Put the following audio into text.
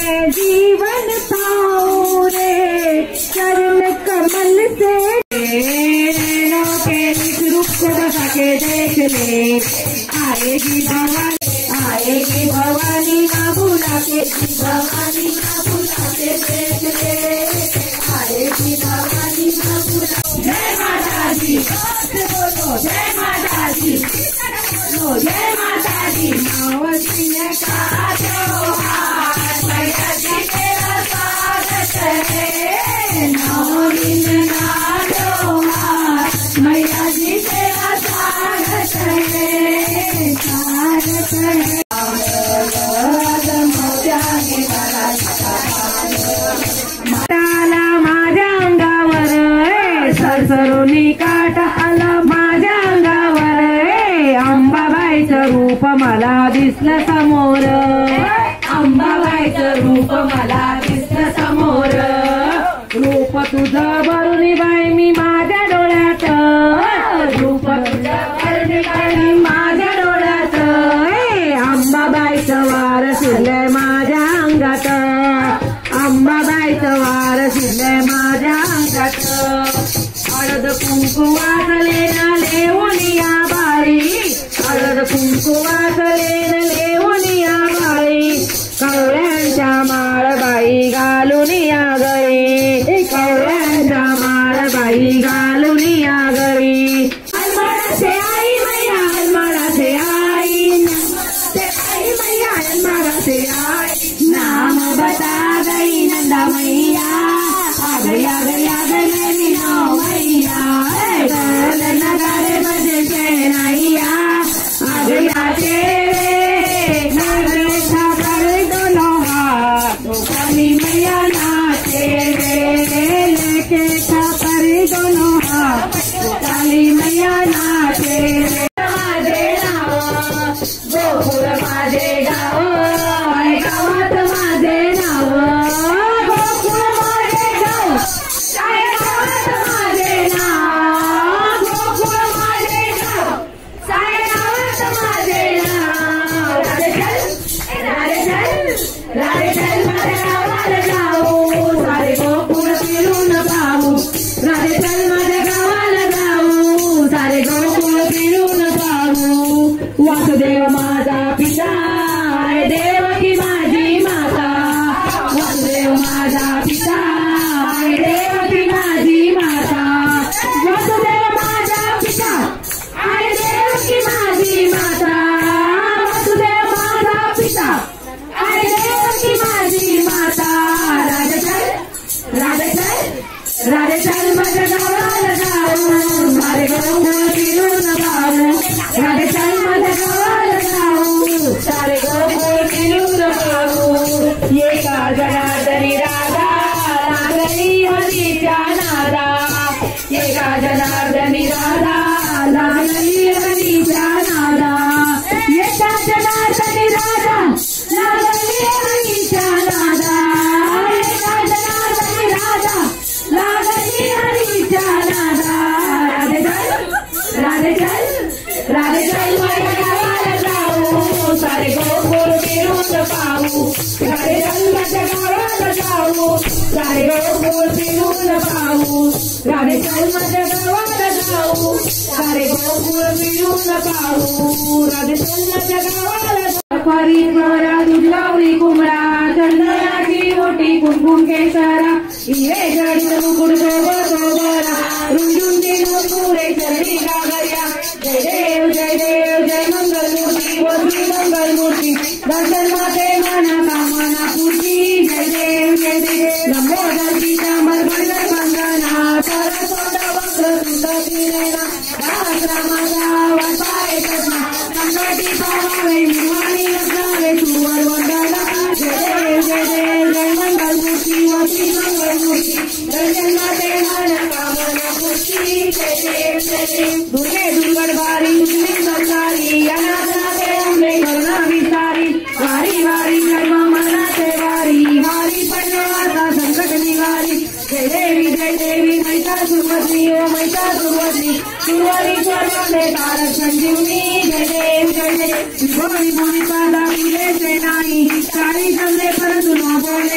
मैं जीवन पाऊं रे चरण कमल से। नैनों के इस रूप को बसा के देख ले, आएगी भवानी ना भुला के, भवानी ना भुला के देख ले, आएगी भवानी ना भुला। जय माता दी, बोलो जय माता दी, बोलो जय माता दी। नवसी ने कहा त्योहार मैया जी तेरा स्वागत है, नवमी ने कहा त्योहार मैया जी तेरा स्वागत है, स्वागत है। माताला माझ्या अंगावर सरसरुनी काटा आला माझ्या अंगावर, अंबाबाईचं रूप मला दिसलं समोर, अंबाबाईचं रूप मला दिसलं समोर, रूप तुझं भरून बाई मी माझ्या डोळ्यात, रूप तुझं भरून बाई माझ्या डोळ्यात, अंबाबाईचं वार शिरलंय माझ्या अंगात, अंबाबाईचं वार शिरलंय माझ्या अंगात, हळद कुंकू वाजले ना लेवूनिया बाळी, हळद कुंकू वाजले ना लेवूनिया बाळी, कवळ्यांच्या माळ बाई घालून या गळी, कवळ्यांच्या माळ बाई घालून या गळी, अलमाडाचे आई मैया अलमाडाचे आई, आई मैया अलमाडाचे आई, नाम बता गई नंदा मैया, आ गया गया गले मीनो मैया, गल नगारे बजे शहनाइया, आ गया तेरे नगरे सागर दोनों हाथ, काली मैया नाचे रे लेके छापर दोनों हाथ, काली मैया नाचे रे। माझे नाव गोकुळ माझे गाव, गावात माझे नाव गोकुळ माझे गाव, गावात माझे नाव गोकुळ माझे गाव, गावात माझे नाव, राधे चल माझ्या गावाला जाऊ, सारे गोकुळ फिरून पाहू, राधे चल माझ्या गावाला जाऊ, सारे गोकुळ फिरून पाहू, वासुदेव माझा पिता देवकी माझी माता, वासुदेव माझा पिता देवकी माझी माता, वासुदेव माझा पिता आणि देवकी माझी माता, वासुदेव माझा पिता आणि देवकी माझी माता, राधे चल माझ्या गावाला जाऊ, सारे गोकुळ फिरून पाहू, राधे चल माझ्या गावाला जाऊ, सारे गोकुळ फिरून पाहू, एका जनार्दनी राधा लागली हरीच्या नादा, एका जनार्दनी राधा लागली हरीच्या नादा, एका जनार्दनी राधा लागली हरीच्या नादा, एका जनार्दनी राधा लागली हरीच्या नादा, राधे चल माझ्या गावाला जाऊ, सारे गोकुळ फिरून पाहू, राधे चल माझ्या गावाला जाऊ, सारे गोकुळ फिरून पाहू, राधे चल माझ्या गावाला जाऊ, सारे गोकुळ फिरून पाहू, राधे चल माझ्या गावाला जाऊ। परी बरा दुधलावली कुमरा, चंदनाची मोठी कुंकुम केसरा, हिरे जडित मुकुट शोभरा, रुंजुंदी नूपुरे चरणी गागर्या, जय देव जय मंगलमूर्ती वरती मंगलमूर्ती, दर्शन माते मना कामना पूर्ती, जय देव लंबोदर पीतांबर बंदर बंदना, सरस्वत वक्र सुंदर नयना, रामाचा वंपाय कृष्णा, संगती पावावे निर्वाणी वसावे सुवर वंदना, जय देव जय मंगलमूर्ती वरती मंगलमूर्ती, दर्शन माते मना कामना पूर्ती, जय देव दुर्गे दुर्गढ़वारी मुस्लिम सरकारी, अनाथनाथे अम्बे करुणा विस्तारी, वारी वारी सर्व मनाचे वारी, वारी पडण्याचा संकट निवारी, जय देवी महिषासुरवदनी ओ महिषासुरवदनी सुरवरीश्वर वंदे तारक संजीवनी जय देव जय देव। भोली भोली पादा मिले से नाही सारी समझे परंतु न बोले।